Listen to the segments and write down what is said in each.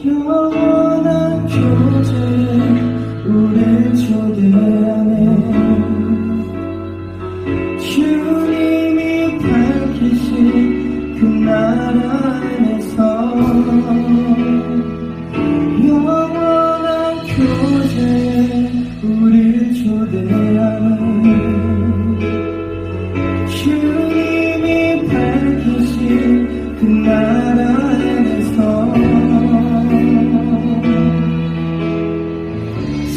영원한 교제 우릴 초대하네. 주님이 밝히신 그 나라 안에서 영원한 교제 우릴 초대하네. 주님이 밝히신 그 나라 안에서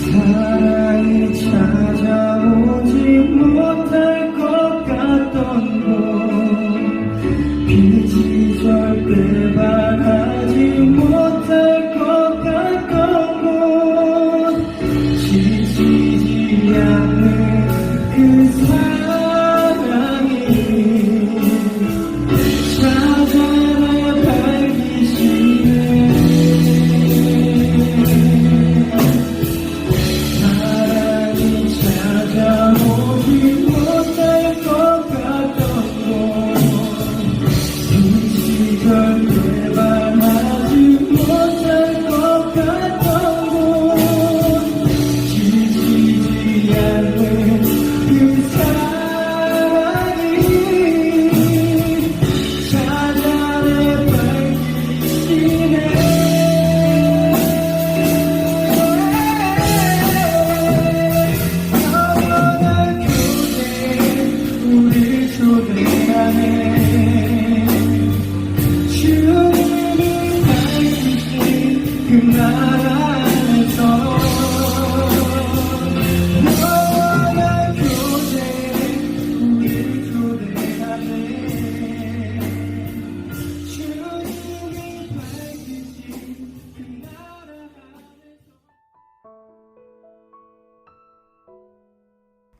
사랑이 찾아오지 못할 것 같던 곳, 빛이 절대 바라지 못할 것 같던 곳, 지치지 않는 그 사랑이 찾아내 밝히시네.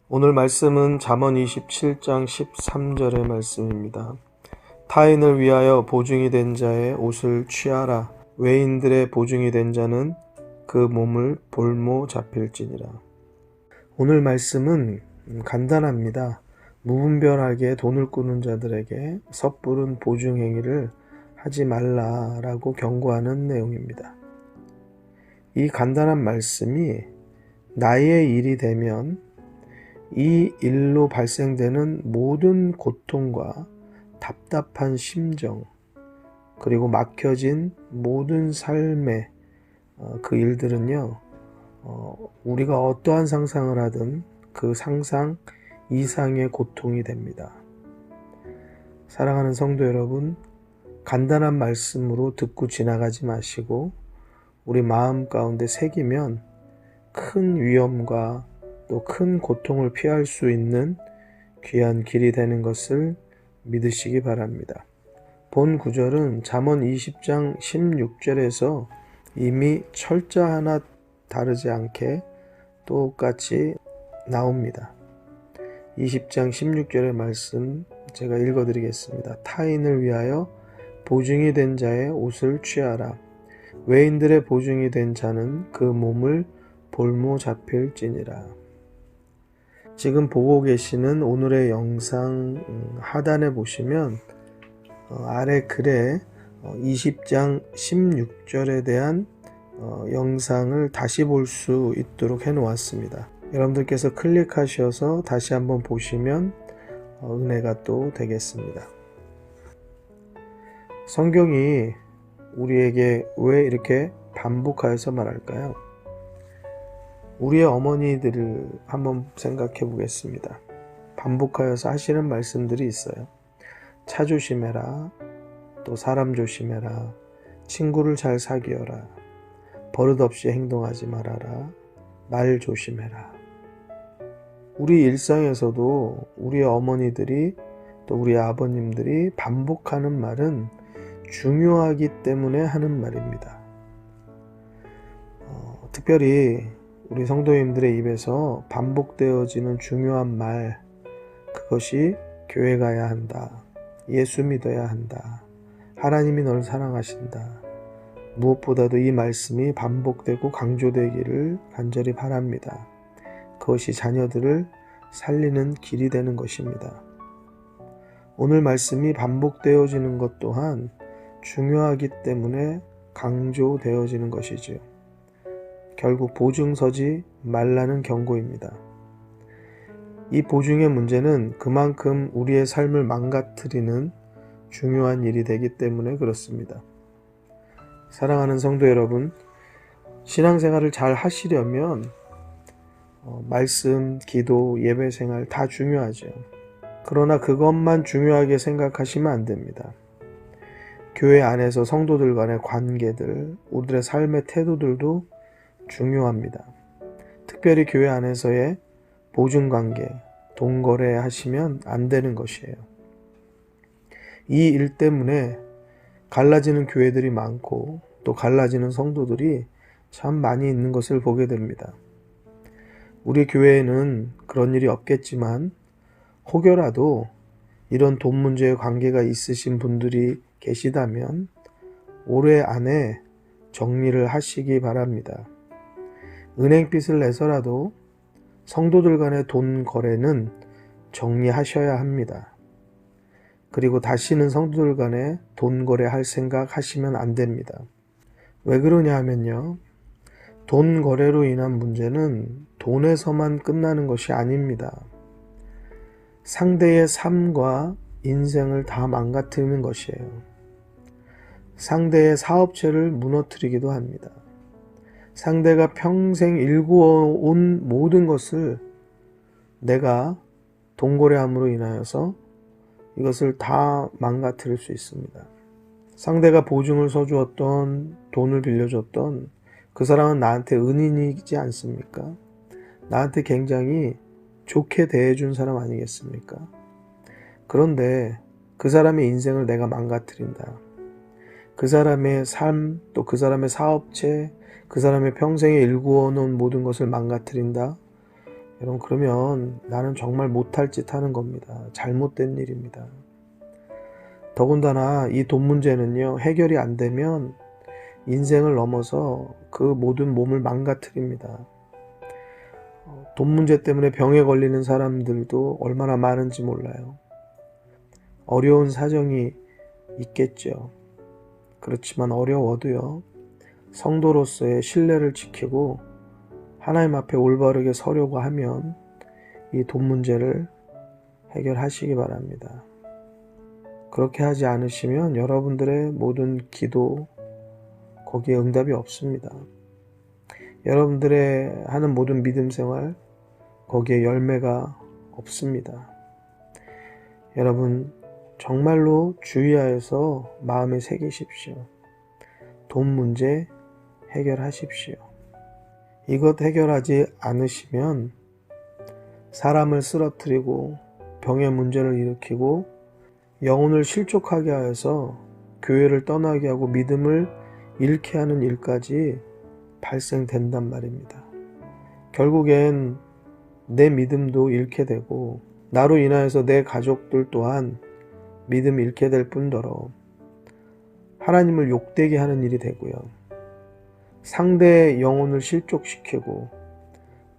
오늘 말씀은 잠언 27장 13절의 말씀입니다. 타인을 위하여 보증이 된 자의 옷을 취하라. 외인들의 보증이 된 자는 그 몸을 볼모 잡힐지니라. 오늘 말씀은 간단합니다. 무분별하게 돈을 꾸는 자들에게 섣부른 보증 행위를 하지 말라라고 경고하는 내용입니다. 이 간단한 말씀이 나의 일이 되면 이 일로 발생되는 모든 고통과 답답한 심정, 그리고 막혀진 모든 삶의 그 일들은요, 우리가 어떠한 상상을 하든 그 상상 이상의 고통이 됩니다. 사랑하는 성도 여러분, 간단한 말씀으로 듣고 지나가지 마시고 우리 마음 가운데 새기면 큰 위험과 또 큰 고통을 피할 수 있는 귀한 길이 되는 것을 믿으시기 바랍니다. 본 구절은 잠언 20장 16절에서 이미 철자 하나 다르지 않게 똑같이 나옵니다. 20장 16절의 말씀 제가 읽어드리겠습니다. 타인을 위하여 보증이 된 자의 옷을 취하라. 외인들의 보증이 된 자는 그 몸을 볼모 잡힐지니라. 지금 보고 계시는 오늘의 영상 하단에 보시면 아래 글에 20장 16절에 대한 영상을 다시 볼 수 있도록 해 놓았습니다. 여러분들께서 클릭하셔서 다시 한번 보시면 은혜가 또 되겠습니다. 성경이 우리에게 왜 이렇게 반복하여서 말할까요? 우리의 어머니들을 한번 생각해 보겠습니다. 반복하여서 하시는 말씀들이 있어요. 차 조심해라, 또 사람 조심해라, 친구를 잘 사귀어라, 버릇없이 행동하지 말아라, 말 조심해라. 우리 일상에서도 우리 어머니들이 또 우리 아버님들이 반복하는 말은 중요하기 때문에 하는 말입니다. 특별히 우리 성도님들의 입에서 반복되어지는 중요한 말, 그것이 교회 가야 한다, 예수 믿어야 한다, 하나님이 널 사랑하신다. 무엇보다도 이 말씀이 반복되고 강조되기를 간절히 바랍니다. 그것이 자녀들을 살리는 길이 되는 것입니다. 오늘 말씀이 반복되어지는 것 또한 중요하기 때문에 강조되어지는 것이지요. 결국 보증서지 말라는 경고입니다. 이 보증의 문제는 그만큼 우리의 삶을 망가뜨리는 중요한 일이 되기 때문에 그렇습니다. 사랑하는 성도 여러분, 신앙생활을 잘 하시려면 말씀, 기도, 예배 생활 다 중요하죠. 그러나 그것만 중요하게 생각하시면 안 됩니다. 교회 안에서 성도들 간의 관계들, 우리들의 삶의 태도들도 중요합니다. 특별히 교회 안에서의 보증관계, 돈거래 하시면 안 되는 것이에요. 이 일 때문에 갈라지는 교회들이 많고 또 갈라지는 성도들이 참 많이 있는 것을 보게 됩니다. 우리 교회에는 그런 일이 없겠지만 혹여라도 이런 돈 문제에 관계가 있으신 분들이 계시다면 올해 안에 정리를 하시기 바랍니다. 은행빚을 내서라도 성도들 간의 돈 거래는 정리하셔야 합니다. 그리고 다시는 성도들 간에 돈 거래할 생각 하시면 안 됩니다. 왜 그러냐 하면요. 돈 거래로 인한 문제는 돈에서만 끝나는 것이 아닙니다. 상대의 삶과 인생을 다 망가뜨리는 것이에요. 상대의 사업체를 무너뜨리기도 합니다. 상대가 평생 일구어온 모든 것을 내가 돈거래함으로 인하여서 이것을 다 망가뜨릴 수 있습니다. 상대가 보증을 서주었던, 돈을 빌려줬던 그 사람은 나한테 은인이지 않습니까? 나한테 굉장히 좋게 대해준 사람 아니겠습니까? 그런데 그 사람의 인생을 내가 망가뜨린다. 그 사람의 삶, 또 그 사람의 사업체, 그 사람의 평생에 일구어 놓은 모든 것을 망가뜨린다. 여러분, 그러면 나는 정말 못할 짓 하는 겁니다. 잘못된 일입니다. 더군다나 이 돈 문제는요, 해결이 안 되면 인생을 넘어서 그 모든 몸을 망가뜨립니다. 돈 문제 때문에 병에 걸리는 사람들도 얼마나 많은지 몰라요. 어려운 사정이 있겠죠. 그렇지만 어려워도요, 성도로서의 신뢰를 지키고 하나님 앞에 올바르게 서려고 하면 이 돈 문제를 해결하시기 바랍니다. 그렇게 하지 않으시면 여러분들의 모든 기도, 거기에 응답이 없습니다. 여러분들의 하는 모든 믿음 생활, 거기에 열매가 없습니다. 여러분, 정말로 주의하여서 마음에 새기십시오. 돈 문제 해결하십시오. 이것 해결하지 않으시면 사람을 쓰러뜨리고 병의 문제를 일으키고 영혼을 실족하게 하여서 교회를 떠나게 하고 믿음을 잃게 하는 일까지 발생된단 말입니다. 결국엔 내 믿음도 잃게 되고 나로 인하여서 내 가족들 또한 믿음 잃게 될 뿐더러 하나님을 욕되게 하는 일이 되고요. 상대의 영혼을 실족시키고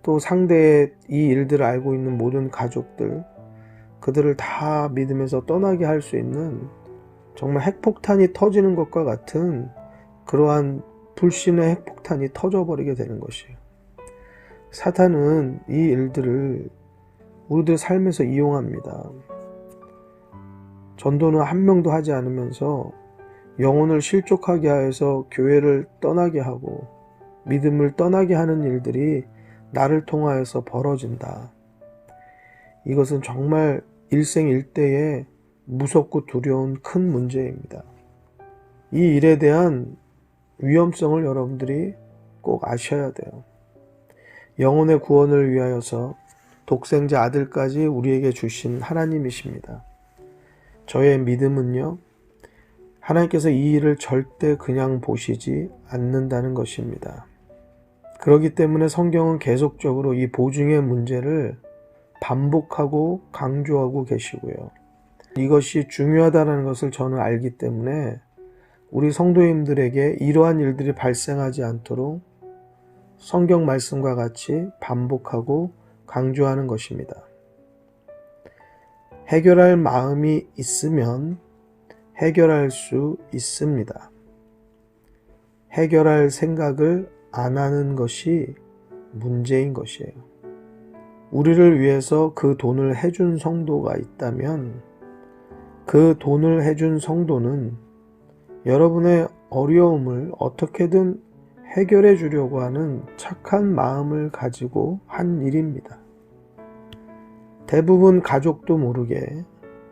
또 상대의 이 일들을 알고 있는 모든 가족들, 그들을 다 믿음에서 떠나게 할 수 있는 정말 핵폭탄이 터지는 것과 같은 그러한 불신의 핵폭탄이 터져버리게 되는 것이에요. 사탄은 이 일들을 우리들 삶에서 이용합니다. 전도는 한 명도 하지 않으면서 영혼을 실족하게 하여서 교회를 떠나게 하고 믿음을 떠나게 하는 일들이 나를 통하여서 벌어진다. 이것은 정말 일생일대의 무섭고 두려운 큰 문제입니다. 이 일에 대한 위험성을 여러분들이 꼭 아셔야 돼요. 영혼의 구원을 위하여서 독생자 아들까지 우리에게 주신 하나님이십니다. 저의 믿음은요, 하나님께서 이 일을 절대 그냥 보시지 않는다는 것입니다. 그렇기 때문에 성경은 계속적으로 이 보증의 문제를 반복하고 강조하고 계시고요. 이것이 중요하다는 것을 저는 알기 때문에 우리 성도님들에게 이러한 일들이 발생하지 않도록 성경 말씀과 같이 반복하고 강조하는 것입니다. 해결할 마음이 있으면 해결할 수 있습니다. 해결할 생각을 안 하는 것이 문제인 것이에요. 우리를 위해서 그 돈을 해준 성도가 있다면 그 돈을 해준 성도는 여러분의 어려움을 어떻게든 해결해 주려고 하는 착한 마음을 가지고 한 일입니다. 대부분 가족도 모르게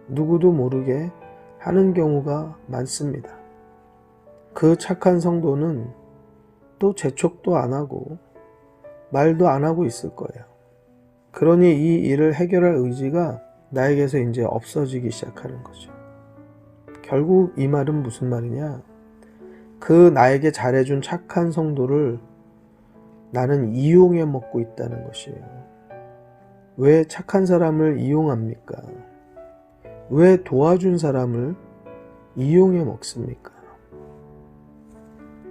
누구도 모르게 하는 경우가 많습니다. 그 착한 성도는 또 재촉도 안 하고 말도 안 하고 있을 거예요. 그러니 이 일을 해결할 의지가 나에게서 이제 없어지기 시작하는 거죠. 결국 이 말은 무슨 말이냐? 그 나에게 잘해준 착한 성도를 나는 이용해 먹고 있다는 것이에요. 왜 착한 사람을 이용합니까? 왜 도와준 사람을 이용해 먹습니까?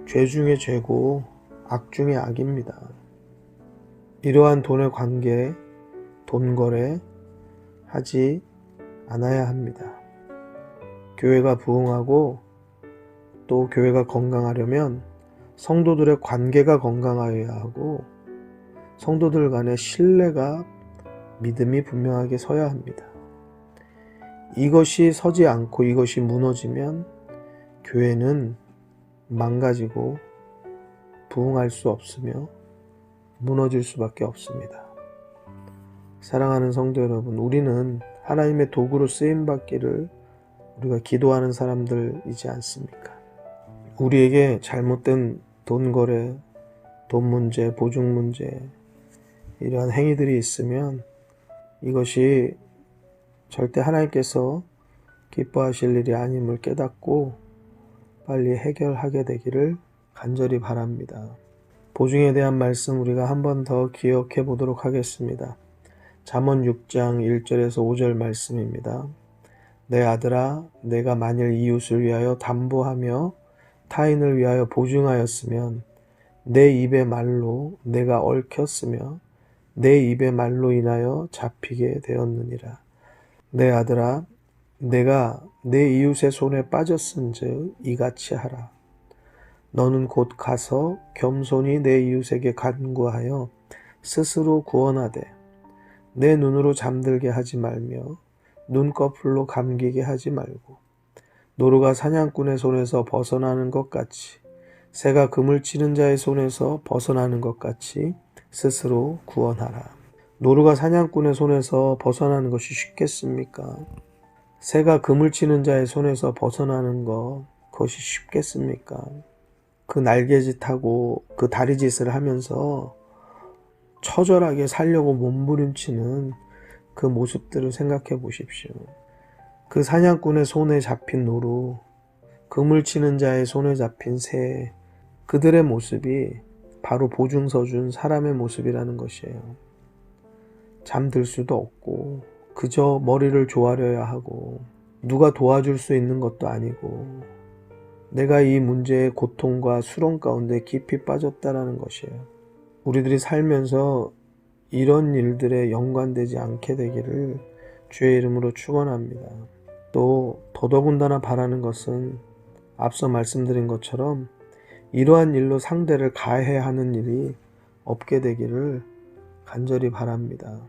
죄 중에 죄고 악 중에 악입니다. 이러한 돈의 관계, 돈 거래 하지 않아야 합니다. 교회가 부흥하고 또 교회가 건강하려면 성도들의 관계가 건강하여야 하고 성도들 간의 신뢰가 믿음이 분명하게 서야 합니다. 이것이 서지 않고 이것이 무너지면 교회는 망가지고 부흥할 수 없으며 무너질 수밖에 없습니다. 사랑하는 성도 여러분, 우리는 하나님의 도구로 쓰임받기를 우리가 기도하는 사람들이지 않습니까? 우리에게 잘못된 돈 거래, 돈 문제, 보증 문제 이러한 행위들이 있으면 이것이 절대 하나님께서 기뻐하실 일이 아님을 깨닫고 빨리 해결하게 되기를 간절히 바랍니다. 보증에 대한 말씀 우리가 한 번 더 기억해 보도록 하겠습니다. 잠언 6장 1절에서 5절 말씀입니다. 내 아들아, 내가 만일 이웃을 위하여 담보하며 타인을 위하여 보증하였으면 내 입의 말로 내가 얽혔으며 내 입의 말로 인하여 잡히게 되었느니라. 내 아들아, 내가 내 이웃의 손에 빠졌은즉 이같이 하라. 너는 곧 가서 겸손히 내 이웃에게 간구하여 스스로 구원하되 내 눈으로 잠들게 하지 말며 눈꺼풀로 감기게 하지 말고 노루가 사냥꾼의 손에서 벗어나는 것 같이 새가 그물 치는 자의 손에서 벗어나는 것 같이 스스로 구원하라. 노루가 사냥꾼의 손에서 벗어나는 것이 쉽겠습니까? 새가 그물 치는 자의 손에서 벗어나는 것, 그것이 쉽겠습니까? 그 날개짓하고 그 다리짓을 하면서 처절하게 살려고 몸부림치는 그 모습들을 생각해 보십시오. 그 사냥꾼의 손에 잡힌 노루, 그물 치는 자의 손에 잡힌 새, 그들의 모습이 바로 보증서 준 사람의 모습이라는 것이에요. 잠들 수도 없고 그저 머리를 조아려야 하고 누가 도와줄 수 있는 것도 아니고 내가 이 문제의 고통과 수렁 가운데 깊이 빠졌다라는 것이에요. 우리들이 살면서 이런 일들에 연관되지 않게 되기를 주의 이름으로 축원합니다. 또 더더군다나 바라는 것은 앞서 말씀드린 것처럼 이러한 일로 상대를 가해하는 일이 없게 되기를 간절히 바랍니다.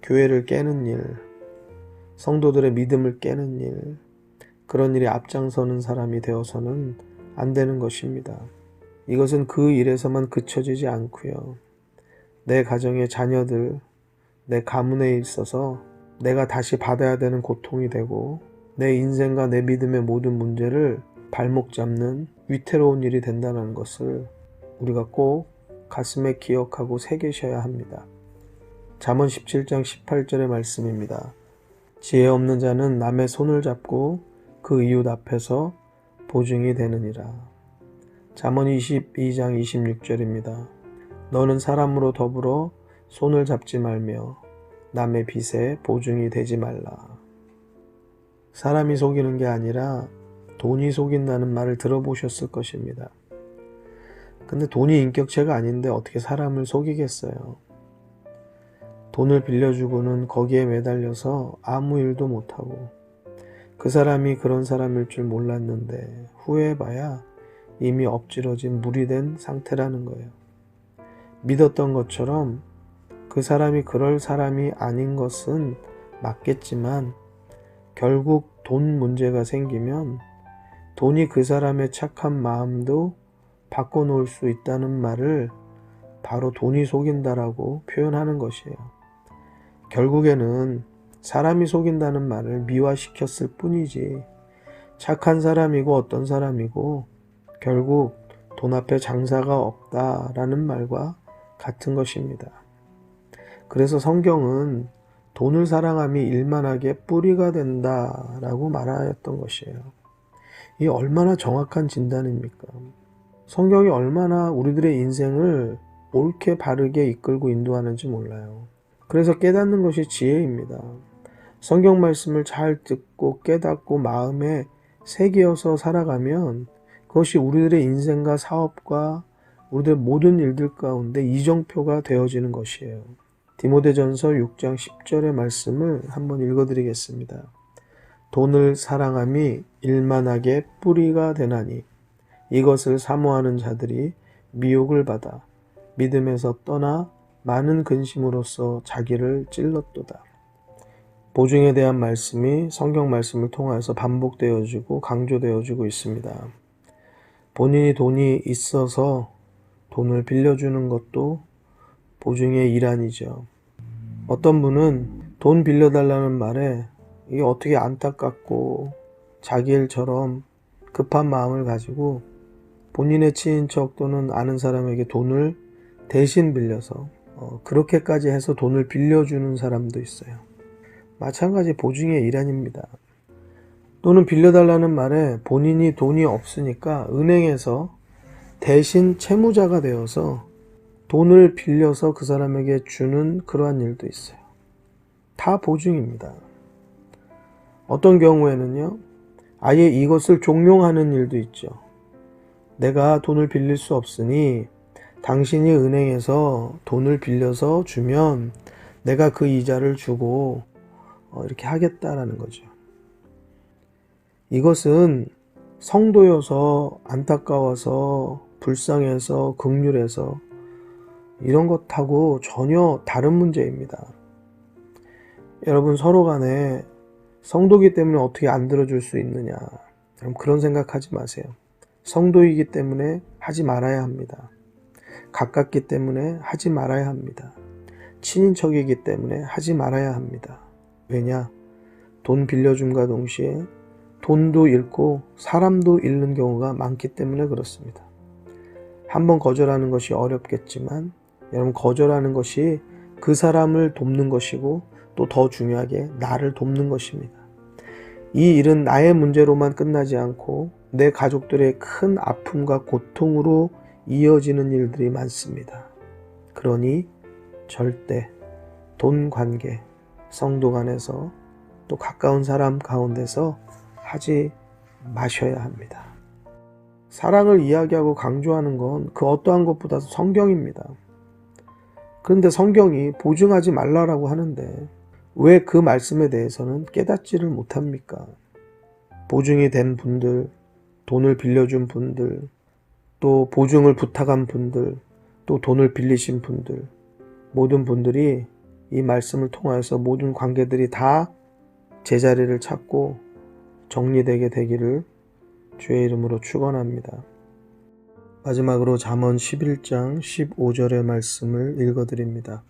교회를 깨는 일, 성도들의 믿음을 깨는 일, 그런 일에 앞장서는 사람이 되어서는 안 되는 것입니다. 이것은 그 일에서만 그쳐지지 않고요. 내 가정의 자녀들, 내 가문에 있어서 내가 다시 받아야 되는 고통이 되고 내 인생과 내 믿음의 모든 문제를 발목 잡는 위태로운 일이 된다는 것을 우리가 꼭 가슴에 기억하고 새기셔야 합니다. 잠언 17장 18절의 말씀입니다. 지혜 없는 자는 남의 손을 잡고 그 이웃 앞에서 보증이 되느니라. 잠언 22장 26절입니다. 너는 사람으로 더불어 손을 잡지 말며 남의 빚에 보증이 되지 말라. 사람이 속이는 게 아니라 돈이 속인다는 말을 들어보셨을 것입니다. 근데 돈이 인격체가 아닌데 어떻게 사람을 속이겠어요? 돈을 빌려주고는 거기에 매달려서 아무 일도 못하고 그 사람이 그런 사람일 줄 몰랐는데 후회해봐야 이미 엎질러진 물이 된 상태라는 거예요. 믿었던 것처럼 그 사람이 그럴 사람이 아닌 것은 맞겠지만 결국 돈 문제가 생기면 돈이 그 사람의 착한 마음도 바꿔놓을 수 있다는 말을 바로 돈이 속인다라고 표현하는 것이에요. 결국에는 사람이 속인다는 말을 미화시켰을 뿐이지 착한 사람이고 어떤 사람이고 결국 돈 앞에 장사가 없다라는 말과 같은 것입니다. 그래서 성경은 돈을 사랑함이 일만하게 뿌리가 된다라고 말하였던 것이에요. 이 얼마나 정확한 진단입니까? 성경이 얼마나 우리들의 인생을 옳게 바르게 이끌고 인도하는지 몰라요. 그래서 깨닫는 것이 지혜입니다. 성경 말씀을 잘 듣고 깨닫고 마음에 새기어서 살아가면 그것이 우리들의 인생과 사업과 우리들의 모든 일들 가운데 이정표가 되어지는 것이에요. 디모데전서 6장 10절의 말씀을 한번 읽어드리겠습니다. 돈을 사랑함이 일만하게 뿌리가 되나니 이것을 사모하는 자들이 미혹을 받아 믿음에서 떠나 많은 근심으로써 자기를 찔렀도다. 보증에 대한 말씀이 성경 말씀을 통하여서 반복되어지고 강조되어지고 있습니다. 본인이 돈이 있어서 돈을 빌려주는 것도 보증의 일환이죠. 어떤 분은 돈 빌려달라는 말에 이게 어떻게 안타깝고 자기 일처럼 급한 마음을 가지고 본인의 친인척 또는 아는 사람에게 돈을 대신 빌려서 그렇게까지 해서 돈을 빌려주는 사람도 있어요. 마찬가지 보증의 일환입니다. 또는 빌려달라는 말에 본인이 돈이 없으니까 은행에서 대신 채무자가 되어서 돈을 빌려서 그 사람에게 주는 그러한 일도 있어요. 다 보증입니다. 어떤 경우에는요, 아예 이것을 종용하는 일도 있죠. 내가 돈을 빌릴 수 없으니 당신이 은행에서 돈을 빌려서 주면 내가 그 이자를 주고 이렇게 하겠다라는 거죠. 이것은 성도여서 안타까워서 불쌍해서 긍휼해서 이런 것하고 전혀 다른 문제입니다. 여러분 서로 간에 성도이기 때문에 어떻게 안 들어줄 수 있느냐, 여러분 그런 생각하지 마세요. 성도이기 때문에 하지 말아야 합니다. 가깝기 때문에 하지 말아야 합니다. 친인척이기 때문에 하지 말아야 합니다. 왜냐? 돈 빌려줌과 동시에 돈도 잃고 사람도 잃는 경우가 많기 때문에 그렇습니다. 한번 거절하는 것이 어렵겠지만 여러분 거절하는 것이 그 사람을 돕는 것이고 또 더 중요하게 나를 돕는 것입니다. 이 일은 나의 문제로만 끝나지 않고 내 가족들의 큰 아픔과 고통으로 이어지는 일들이 많습니다. 그러니 절대 돈 관계, 성도 간에서 또 가까운 사람 가운데서 하지 마셔야 합니다. 사랑을 이야기하고 강조하는 건 그 어떠한 것보다도 성경입니다. 그런데 성경이 보증하지 말라라고 하는데 왜 그 말씀에 대해서는 깨닫지를 못합니까? 보증이 된 분들, 돈을 빌려준 분들, 또 보증을 부탁한 분들, 또 돈을 빌리신 분들, 모든 분들이 이 말씀을 통하여서 모든 관계들이 다 제자리를 찾고 정리되게 되기를 주의 이름으로 축원합니다. 마지막으로 잠언 11장 15절의 말씀을 읽어드립니다.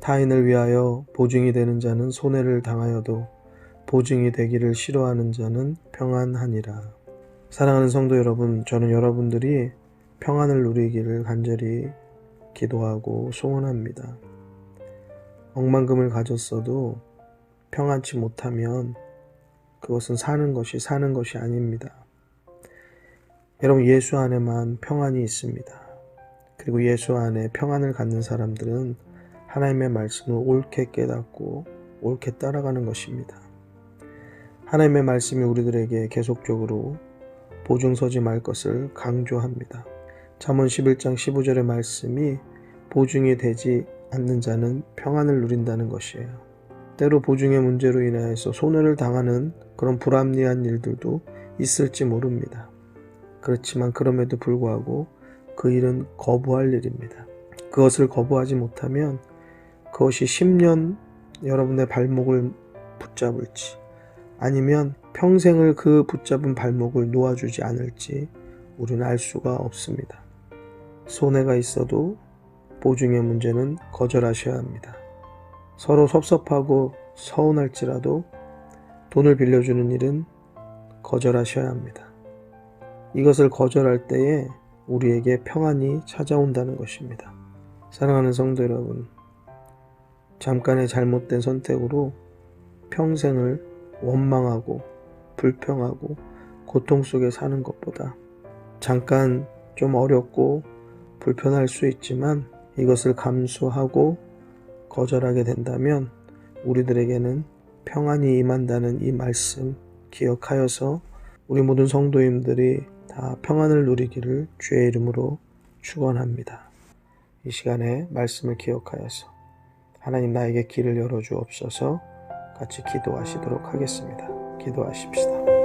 타인을 위하여 보증이 되는 자는 손해를 당하여도 보증이 되기를 싫어하는 자는 평안하니라. 사랑하는 성도 여러분, 저는 여러분들이 평안을 누리기를 간절히 기도하고 소원합니다. 억만금을 가졌어도 평안치 못하면 그것은 사는 것이 아닙니다. 여러분 예수 안에만 평안이 있습니다. 그리고 예수 안에 평안을 갖는 사람들은 하나님의 말씀을 옳게 깨닫고 옳게 따라가는 것입니다. 하나님의 말씀이 우리들에게 계속적으로 보증 서지 말 것을 강조합니다. 잠언 11장 15절의 말씀이 보증이 되지 않는 자는 평안을 누린다는 것이에요. 때로 보증의 문제로 인하여서 손해를 당하는 그런 불합리한 일들도 있을지 모릅니다. 그렇지만 그럼에도 불구하고 그 일은 거부할 일입니다. 그것을 거부하지 못하면 그것이 10년 여러분의 발목을 붙잡을지 아니면 평생을 그 붙잡은 발목을 놓아주지 않을지 우리는 알 수가 없습니다. 손해가 있어도 보증의 문제는 거절하셔야 합니다. 서로 섭섭하고 서운할지라도 돈을 빌려주는 일은 거절하셔야 합니다. 이것을 거절할 때에 우리에게 평안이 찾아온다는 것입니다. 사랑하는 성도 여러분, 잠깐의 잘못된 선택으로 평생을 원망하고 불평하고 고통 속에 사는 것보다 잠깐 좀 어렵고 불편할 수 있지만 이것을 감수하고 거절하게 된다면 우리들에게는 평안이 임한다는 이 말씀 기억하여서 우리 모든 성도님들이 다 평안을 누리기를 주의 이름으로 축원합니다. 이 시간에 말씀을 기억하여서 하나님 나에게 길을 열어주옵소서 같이 기도하시도록 하겠습니다. 기도하십시다.